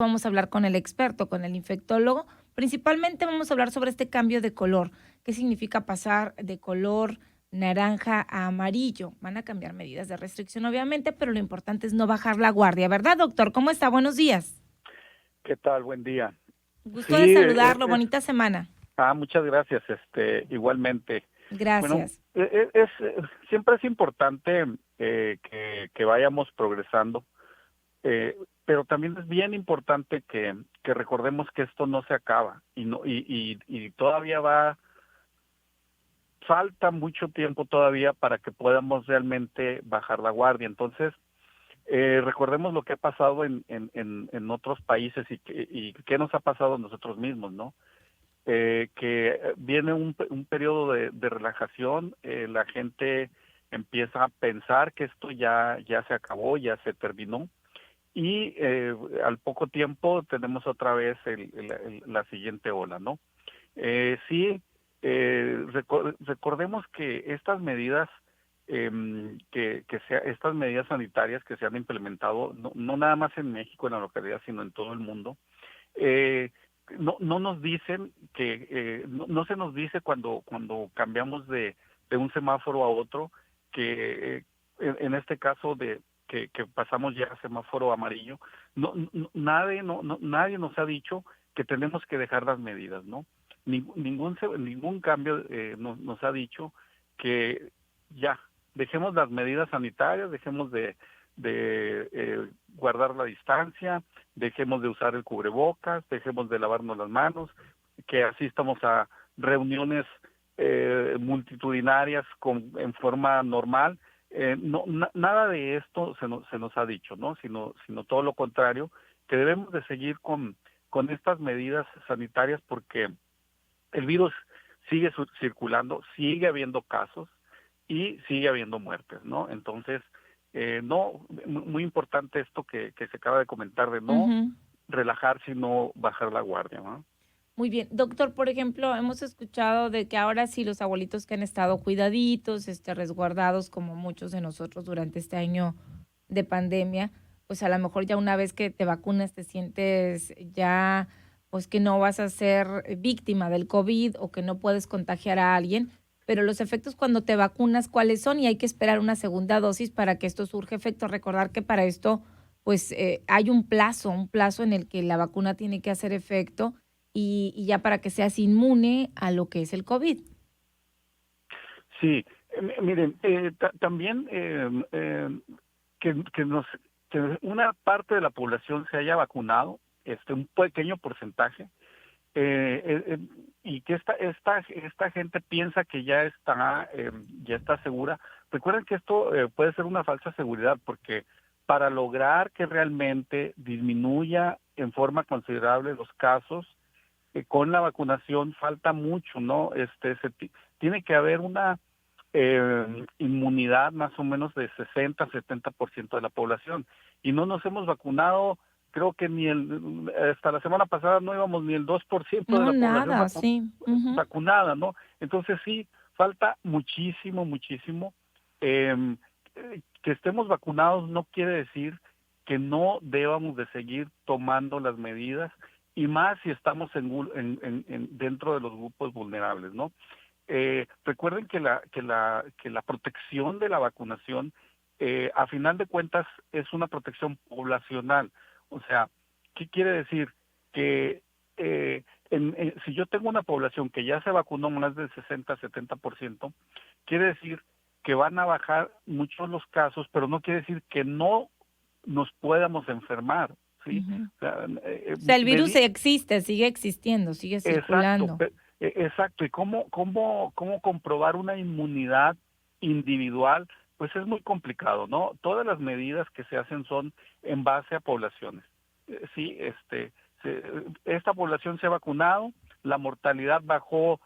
Vamos a hablar con el experto, con el infectólogo. Principalmente vamos a hablar sobre este cambio de color. ¿Qué significa pasar de color naranja a amarillo? Van a cambiar medidas de restricción, obviamente, pero lo importante es no bajar la guardia, ¿verdad, doctor? ¿Cómo está? Buenos días. ¿Qué tal? Buen día. Gusto de Sí, saludarlo. Bonita semana. muchas gracias, igualmente. Bueno, Gracias. siempre es importante que vayamos progresando, pero también es bien importante que recordemos que esto no se acaba y no y todavía falta mucho tiempo todavía para que podamos realmente bajar la guardia. Entonces, recordemos lo que ha pasado en otros países y qué nos ha pasado a nosotros mismos, ¿no? Que viene un periodo de relajación, la gente empieza a pensar que esto ya se acabó, ya se terminó, y al poco tiempo tenemos otra vez la siguiente ola, ¿no? Sí, recordemos que estas medidas estas medidas sanitarias que se han implementado, no nada más en México, en la localidad, sino en todo el mundo, eh, no nos dicen no se nos dice cuando cambiamos de un semáforo a otro que en este caso que pasamos ya a semáforo amarillo, nadie nos ha dicho que tenemos que dejar las medidas, ¿no? Ningún cambio nos ha dicho que ya dejemos las medidas sanitarias, dejemos de guardar la distancia, dejemos de usar el cubrebocas, dejemos de lavarnos las manos, que asistamos a reuniones multitudinarias en forma normal. Nada de esto se nos ha dicho, ¿no? Sino todo lo contrario, que debemos de seguir con estas medidas sanitarias porque el virus sigue circulando, sigue habiendo casos y sigue habiendo muertes, ¿no? Entonces, muy importante esto que se acaba de comentar, de no Ujú. relajarse y no bajar la guardia, ¿no? Muy bien. Doctor, por ejemplo, hemos escuchado de que ahora sí los abuelitos que han estado cuidaditos, resguardados como muchos de nosotros durante este año de pandemia, pues a lo mejor ya una vez que te vacunas te sientes ya, pues que no vas a ser víctima del COVID o que no puedes contagiar a alguien, pero los efectos cuando te vacunas, ¿cuáles son? Y hay que esperar una segunda dosis para que esto surja efecto. Recordar que para esto, pues hay un plazo en el que la vacuna tiene que hacer efecto y ya para que seas inmune a lo que es el COVID. Sí, miren, también que que una parte de la población se haya vacunado, un pequeño porcentaje, y que esta gente piensa que ya está segura. Recuerden que esto puede ser una falsa seguridad, porque para lograr que realmente disminuya en forma considerable los casos, con la vacunación falta mucho, ¿no? Tiene que haber una inmunidad más o menos de 60-70% de la población, y no nos hemos vacunado. Creo que hasta la semana pasada no íbamos ni el 2% de No, la población nada, sí. Ujú. vacunada, ¿no? Entonces sí, falta muchísimo, muchísimo. Que estemos vacunados no quiere decir que no debamos de seguir tomando las medidas, y más si estamos dentro de los grupos vulnerables, ¿no? Recuerden que la protección de la vacunación, a final de cuentas, es una protección poblacional. O sea, ¿qué quiere decir? Que si yo tengo una población que ya se vacunó más del 60-70%, quiere decir que van a bajar muchos los casos, pero no quiere decir que no nos podamos enfermar, ¿sí? Ujú. O sea, O sea, el virus existe, sigue existiendo, sigue exacto, circulando. exacto. ¿Y cómo comprobar una inmunidad individual? Pues es muy complicado, ¿no? Todas las medidas que se hacen son en base a poblaciones. Sí, esta población se ha vacunado, la mortalidad bajó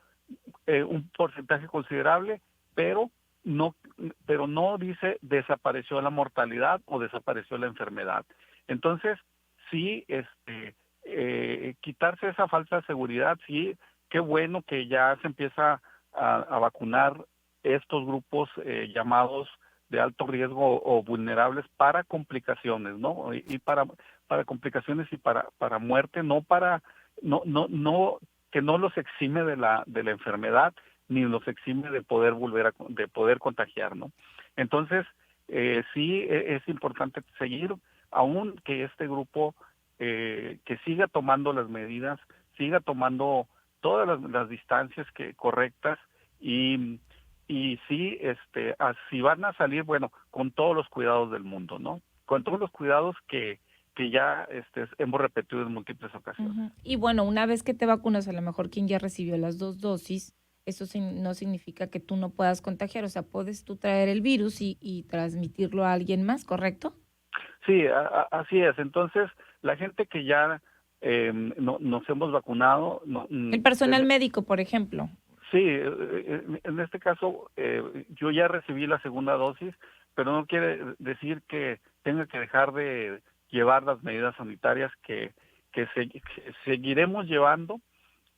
un porcentaje considerable, pero no, pero no dice desapareció la mortalidad o desapareció la enfermedad. Entonces, sí, quitarse esa falsa seguridad, sí, qué bueno que ya se empieza a vacunar estos grupos llamados de alto riesgo o vulnerables para complicaciones, ¿no? Y para complicaciones y para muerte, no que no los exime de la enfermedad ni los exime de poder de poder contagiar, ¿no? Entonces, sí es importante seguir, aún que este grupo que siga tomando las medidas, siga tomando todas las distancias correctas y sí, si van a salir, bueno, con todos los cuidados del mundo, ¿no? Con todos los cuidados que ya hemos repetido en múltiples ocasiones. Ujú. Y bueno, una vez que te vacunas, a lo mejor quien ya recibió las 2 dosis, eso no significa que tú no puedas contagiar, o sea, puedes tú traer el virus y transmitirlo a alguien más, ¿correcto? Sí, así es. Entonces, la gente que ya nos hemos vacunado, El personal médico, por ejemplo. sí, en este caso yo ya recibí la segunda dosis, pero no quiere decir que tenga que dejar de llevar las medidas sanitarias que seguiremos llevando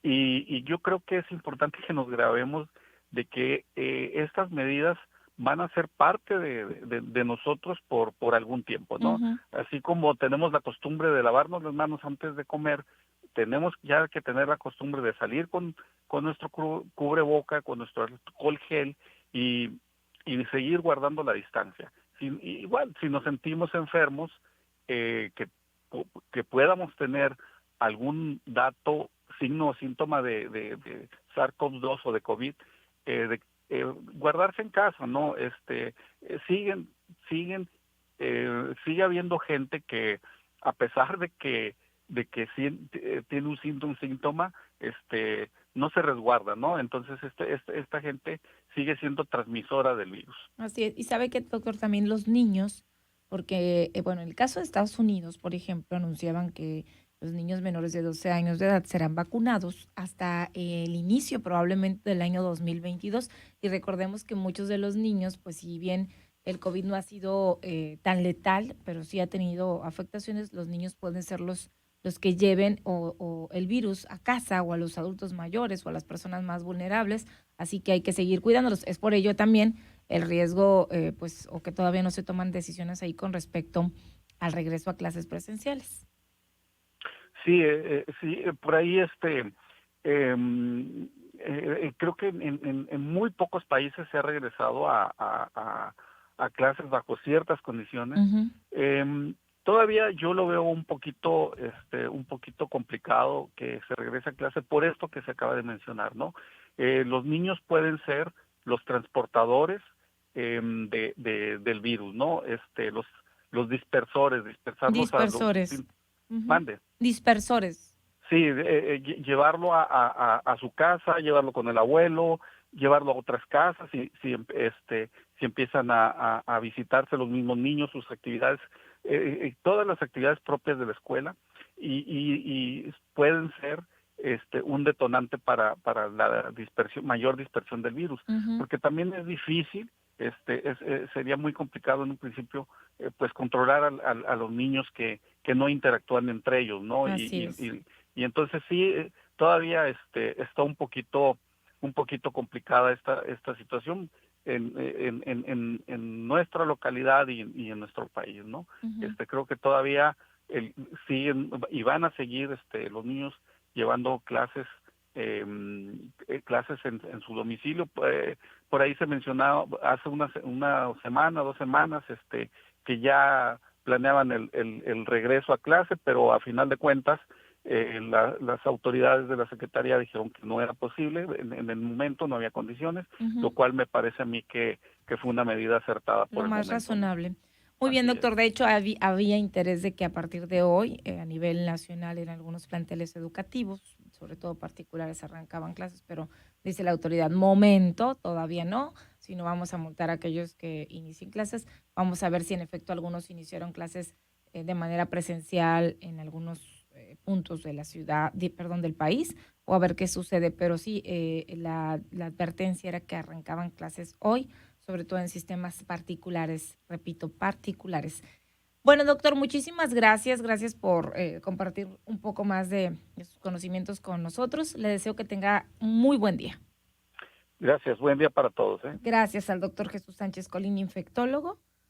y yo creo que es importante que nos grabemos de que estas medidas van a ser parte de nosotros por algún tiempo, ¿no? Ujú. Así como tenemos la costumbre de lavarnos las manos antes de comer, tenemos ya que tener la costumbre de salir con nuestro cubreboca, con nuestro alcohol gel y seguir guardando la distancia. Igual, si nos sentimos enfermos, que podamos tener algún dato, signo o síntoma de SARS-CoV-2 o de COVID, guardarse en casa, ¿no? Sigue habiendo gente que a pesar de que sí, tiene un síntoma, no se resguarda, ¿no? Entonces esta gente sigue siendo transmisora del virus. Así es. Y sabe que, doctor, también los niños, porque, bueno, en el caso de Estados Unidos, por ejemplo, anunciaban que los niños menores de 12 años de edad serán vacunados hasta el inicio probablemente del año 2022. Y recordemos que muchos de los niños, pues si bien el COVID no ha sido tan letal, pero sí ha tenido afectaciones, los niños pueden ser los que lleven o el virus a casa o a los adultos mayores o a las personas más vulnerables. Así que hay que seguir cuidándolos. Es por ello también el riesgo, pues, o que todavía no se toman decisiones ahí con respecto al regreso a clases presenciales. Sí, sí, por ahí creo que en muy pocos países se ha regresado a clases bajo ciertas condiciones. Ujú. Todavía yo lo veo un poquito complicado que se regrese a clase por esto que se acaba de mencionar, ¿no? Los niños pueden ser los transportadores del virus, ¿no? Los dispersores, dispersarlos a los Dispersores. Ujú. mande. Dispersores. Sí, llevarlo a su casa, llevarlo con el abuelo, llevarlo a otras casas, si empiezan a visitarse los mismos niños, sus actividades, todas las actividades propias de la escuela, y pueden ser un detonante para la mayor dispersión del virus, Ujú. porque también es difícil, sería muy complicado en un principio, pues controlar a los niños que no interactúan entre ellos, ¿no? Así es. Y entonces sí, todavía está un poquito complicada esta situación en nuestra localidad y en nuestro país, ¿no? Ujú. Creo que todavía siguen y van a seguir los niños llevando clases en su domicilio. Por ahí se mencionaba hace una semana, 2 semanas, que ya planeaban el regreso a clase, pero a final de cuentas las autoridades de la Secretaría dijeron que no era posible, en el momento no había condiciones, lo Ujú. cual me parece a mí que fue una medida acertada Lo por el más momento, ¿no? razonable. Muy bien, Así es. doctor. De hecho, había interés de que a partir de hoy, a nivel nacional, en algunos planteles educativos, sobre todo particulares, arrancaban clases, pero dice la autoridad, momento, todavía no, si no vamos a multar a aquellos que inicien clases. Vamos a ver si en efecto algunos iniciaron clases de manera presencial en algunos puntos de la ciudad, perdón, del país, o a ver qué sucede. Pero sí, la advertencia era que arrancaban clases hoy, sobre todo en sistemas particulares, repito, particulares. Bueno, doctor, muchísimas gracias. Gracias por compartir un poco más de sus conocimientos con nosotros. Le deseo que tenga un muy buen día. Gracias, buen día para todos, ¿eh? Gracias al doctor Jesús Sánchez Colín, infectólogo.